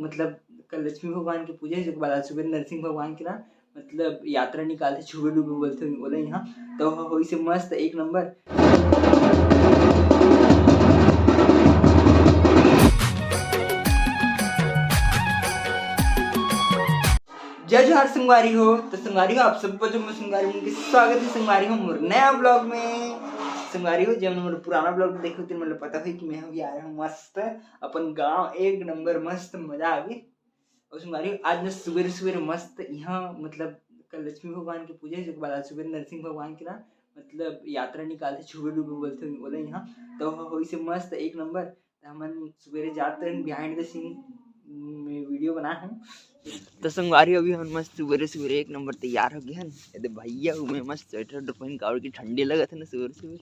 मतलब कल लक्ष्मी भगवान की पूजा है, जो बाद आज सुबह नरसिंह भगवान की ना मतलब यात्रा निकालते छुबे डूबे बोलते बोले यहाँ तो हो से मस्त एक नंबर। जय जोहार संगवारी हो। तो संगवारी हो आप सबको जो मैं संगवारी हूँ स्वागत है संगवारी हो मोर नया ब्लॉग में। संगवारी हो जब मोर पुराना ब्लॉग देखो तो मतलब पता है कि मैं अभी आ रहा हूँ मस्त अपन गांव एक नंबर मस्त मजा आ गई। और संगवारी हो आज मैं सुबह सुबह मस्त यहाँ मतलब कल लक्ष्मी भगवान की पूजा है, जो बाद आज सुबह नरसिंह भगवान की ना मतलब यात्रा निकालते छुबे डूबे बोलते बोले यहाँ तो हो से मस्त एक नंबर। हम सुबह जाते हैं बिहाइंड द सीन में वीडियो बना हूँ। तो संगवारी अभी हम मस्त सुबह सुबह एक नंबर तैयार हो गए हैं। यदि भैया मैं मस्त स्वेटर पहन के और की ठंडी लगा था ना सुबह सुबह,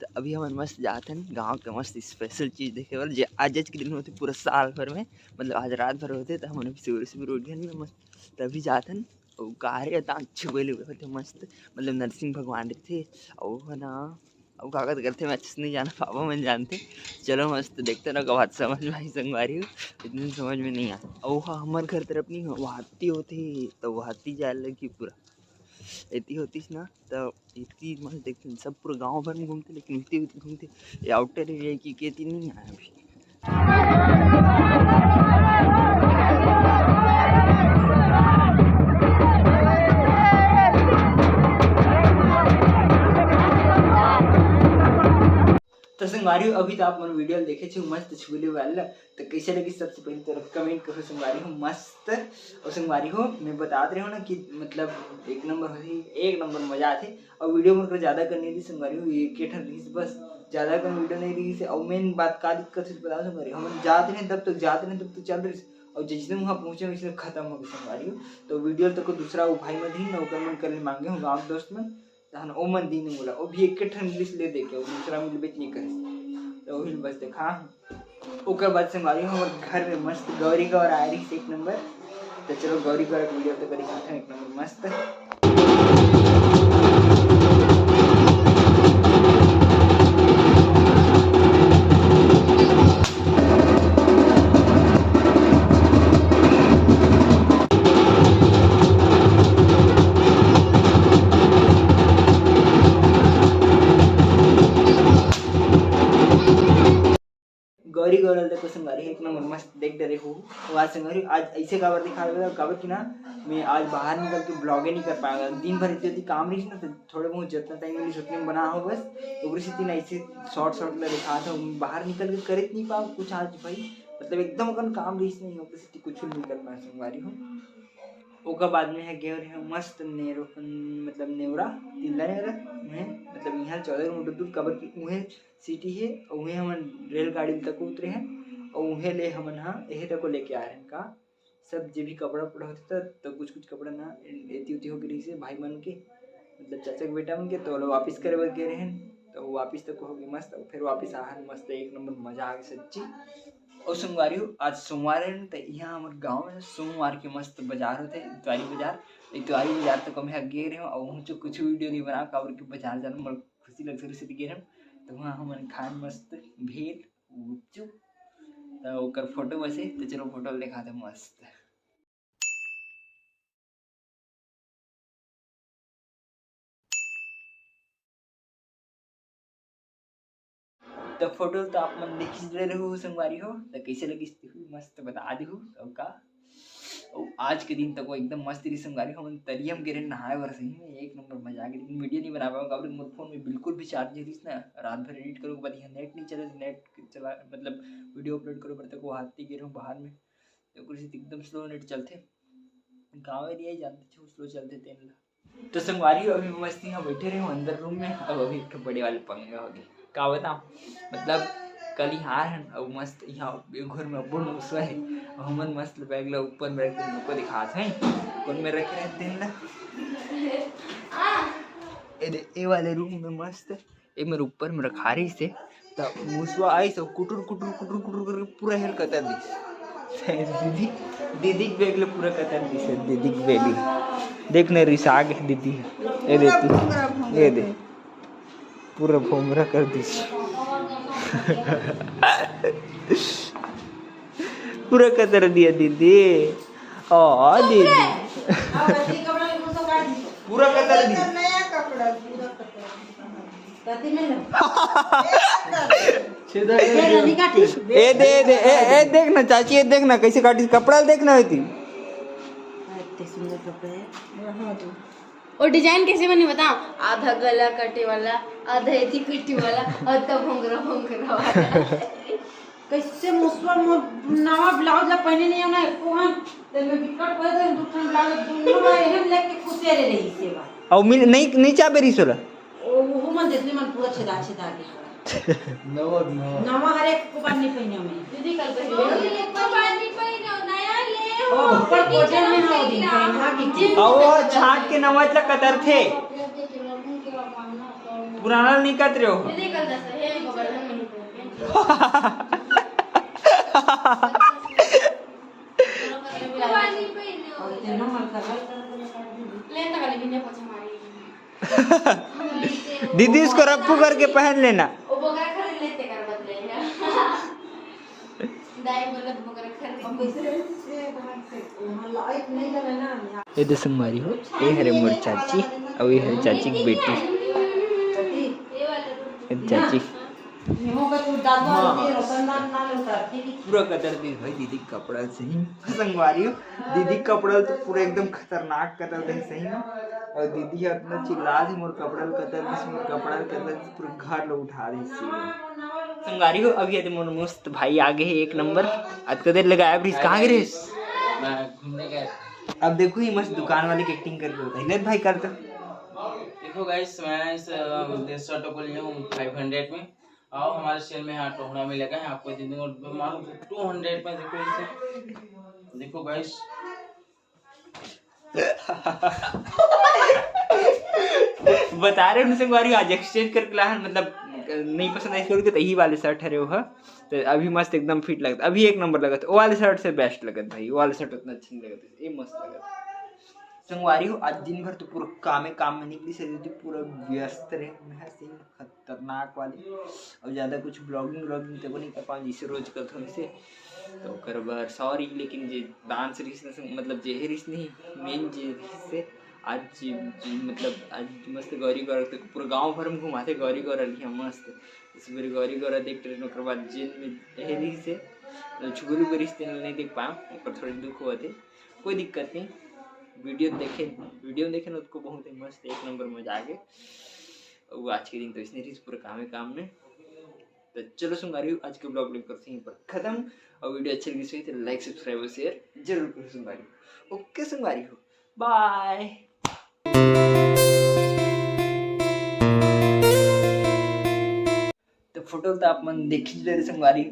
तो अभी हम मस्त जाते हैं गांव के मस्त स्पेशल चीज़ देखे वाले जो आज के दिन होते पूरा साल भर में मतलब आज रात भर होते। तो हम सुबह सुबह उठ गए मस्त तभी जाते हैं और कार छुबे होते मस्त मतलब नरसिंह भगवान थे और है ना अब कागज करते मैं अच्छे से नहीं जाना पापा मैं जानते। चलो मस्त देखते ना बात समझ में आई संगवारी हो इतनी समझ में नहीं आता। और हाँ हमारे घर तरफ नहीं वहाती होती तो वहाती जाए लगी पूरा इतनी होती ना तो इतनी मस्त देखते सब पूरा गांव भर में घूमते लेकिन इतनी घूमते ये आउटर एरिया की कहती नहीं आया अभी। तो संगवारी हो अभी तो आप मन वीडियो देखे छो मस्त छुले वाला तो कैसे लगी सबसे पहले तरफ कमेंट करो संगवारी हो मस्त। और संगवारी हो मैं बता रहे हो ना कि मतलब एक नंबर होती एक नंबर मजा आती। और वीडियो मतलब ज़्यादा करनी थी संगवारी हो एक रही बस ज़्यादा कर वीडियो नहीं रही से। और मेन बात का दिक्कत है बता संगवारी हम जाते हैं तब तक जाते हैं तब तक चल रही और जैसे वहाँ पहुँचे वैसे खत्म हो गई संगवारी हो। तो वीडियो तक दूसरा वो भाई में थी नौकर में करने मांगे हूँ गाँव दोस्त में तहन ओ मन दी नहीं बोला वो भी एक इंग्लिश ले दे के दूसरा मिल बेच नहीं करे तो वही बस देखा। ओकर बाद से हमारी हमारे घर में मस्त गौरी गौर आ रही एक नंबर। तो चलो गौरी गौर का वीडियो तो करी खाते हैं एक नंबर मस्त। गौरी गौरल देखो संगवारी एक नंबर मस्त देख डरे हो। आज संगवारी आज ऐसे काबर दिखा रहा काबर कि ना मैं आज बाहर निकल के ब्लॉगे नहीं कर पाएगा दिन भर इतनी काम रही ना तो थोड़े बहुत जितना टाइम मिली उतने में बना हो बस तो दिन ऐसे शॉर्ट दिखा था बाहर निकल के कर नहीं पाओ कुछ आज भाई मतलब एकदम अपन काम रही नहीं हो कुछ नहीं कर पाए संगवारी हो। ओका बाद में है गेर है मस्त नेरो मतलब नेवरा तिल्ला नेवरा में मतलब यहाँ 14 किलोमीटर दूर कबर की उहे सिटी है और उहे हम रेलगाड़ी तक उतरे हैं और उहे ले हम हाँ यही तक को लेके आ रहे हैं का सब जो भी कपड़ा उपड़ा होता था तो कुछ कपड़ा ना एती उती हो गई से भाई मन के मतलब चाचा के बेटा मन के तो लोग वापिस करे गे रहे हैं तो वापिस तक हो गई मस्त फिर वापिस आ मस्त एक नंबर मजा आ गई सच्ची। और सोमवारी हो आज सोमवार है तो यहाँ हमारे गाँव में सोमवार के मस्त बाजार होते हैं इतवारी बाजार तक हम गे रहे और वहाँ जो कुछ वीडियो नहीं बना काबर के बाजार जाने में खुशी लग रही गे रहे तो वहाँ हमारे खाए मस्त भेल गुपचुप तो ओकर फोटो बसे तो चलो फोटो दिखा दे मस्त। तो फोटो तो आप मन देख ही रहे हो संगवारी हो तो कैसे लगी मस्त बता दी हो का। और आज के दिन तक वो एकदम मस्त रही संगवारी हम तरियम गिरे नहाए वर सही में एक नंबर मजा आ गई लेकिन वीडियो नहीं बना पाऊंगा मेरे फोन में बिल्कुल भी चार्ज नहीं रही ना रात भर एडिट करो बाद यहाँ नेट नहीं चले नेट चला मतलब वीडियो अपलोड करो तक वो हाथ गिर हूँ बाहर में तो कुछ एकदम स्लो नेट चलते गाँव एरिया ही जानते स्लो चलते तेन। तो संगवारी अभी मस्त यहाँ बैठे रहे अंदर रूम में अब अभी एक बड़े वाले पंगा हो गए का बता मतलब कल यहाँ है और मस्त यहाँ घर में अब्बो नौसा है और हमन मस्त बैग ला ऊपर में रख के दिखाते हैं कौन में रखे रहते हैं ना ए वाले रूम में मस्त एक मेरे ऊपर में रखा रही से तो मूसवा आई सब कुटुर कुटुर कुटुर कुटुर करके पूरा हेल कतर दी दीदी बैग ले पूरा कतर दी से दीदी बैग देखने रिसा गए दीदी ये देती ये दे पूरा भोमरा कर दी पूरा कतर दिया दीदी। ओ दीदी पूरा कतर दिया। नया कपड़ा पूरा कतर ए देखना चाची, ये देखना कैसे काटी, कपड़ा देखना होती। और डिजाइन कैसे बनी बताओ? आधा गला कटे वाला, आधा एथी कटे वाला, आधा भोंगरा वाला। कैसे मुस्वा नवा ब्लाउज ला पहने नहीं आना एको हम ते में बिकट पहले तो दूसरा ब्लाउज दोनों में हम लेके खुशे ले रही सेवा। और मिल नहीं चा बेरी सोला ओ वो मन देखने मन पूरा छेदा के नवा हर एक को नहीं पहने में दीदी कल पहने तो बानी पहनो नया ले ओ ऊपर कोटे में हो दिन पहना की और छाट के नवाज ला कतर थे, पुराना नहीं कतरे हो। दीदी कल दस है गोवर्धन में नहीं बानी पहनो और तेनो मन कर लेन तक लेने पछा मारी दीदी इसको रफ्फू करके पहन लेना। ओ बकरा खरीद लेते कर बदले दाई बोलत बकरा खरीद लाइट नहीं लगा ना। ये तो संगवारी हो, ये हरे मोर चाची और ये है चाची की बेटी। ये चाची नेमो का तू दादा दे रोशनदान ना लेता ठीक है पूरा कतर दी भाई दीदी कपड़ा सही संगवारी हो। दीदी कपड़ा तो पूरा एकदम खतरनाक कतर दे सही ना। और दीदी अपना चिल्ला दी मोर कपड़ा कतर दिस, मोर कपड़ा कतर पूरा घर लो उठा दी सी संगवारी हो। अभी ये मोर मस्त भाई आगे है एक नंबर। आज कदर लगाया ब्रिज कहां गिरे मैं घूमने गया। अब देखो ये मस्त दुकान वाले की एक्टिंग करके होता है। ले भाई कर दो। देखो गाइस मैं इस शर्ट को लिया हूँ 500 में। आओ हमारे सेल में यहाँ टोहरा में लगा है, आपको दे दूंगा मानो 200 में। देखो इसे देखो गाइस बता रहे उनसे संगवारी आज एक्सचेंज करके ला है, मतलब नहीं पसंद आई तो यही वाले शर्ट हरे हो तो अभी मस्त एकदम फिट लगता, अभी एक नंबर लगता। वो वाले शर्ट से बेस्ट लगता भाई, वो वाले शर्ट उतना अच्छा नहीं लगता, ये मस्त लगता संगवारी हो। आज दिन भर तो पूरा काम में निकली से तो पूरा व्यस्त रहे मैं से खतरनाक वाली। और ज़्यादा कुछ ब्लॉगिंग तो नहीं कर पाऊँ जिसे रोज करता हूँ इसे तो कर बार सॉरी। लेकिन जे डांस रीस मतलब जे रीस नहीं मेन जे रीस से आज मतलब आज मस्त गौरी गौर तो पूरा गांव भर में घुमाते गौरी गौर लिया मस्त। इस बार गौरी गौर देखते रहे ओकर बाद जेल में हेरी से छुगलू के रिश्ते नहीं देख पाए पर थोड़े दुख हुआ थे, कोई दिक्कत नहीं। वीडियो देखे ना उसको बहुत ही मस्त एक नंबर मजा आ गया। वो आज के दिन तो इसने पूरे काम में तो चलो संगवारी आज के ब्लॉग लिंक करते हैं पर खत्म। और वीडियो अच्छी लगी तो लाइक सब्सक्राइब और शेयर जरूर करो संगवारी। ओके संगवारी हो, बाय। तो फोटो तो आप मन देखी ले संगवारी।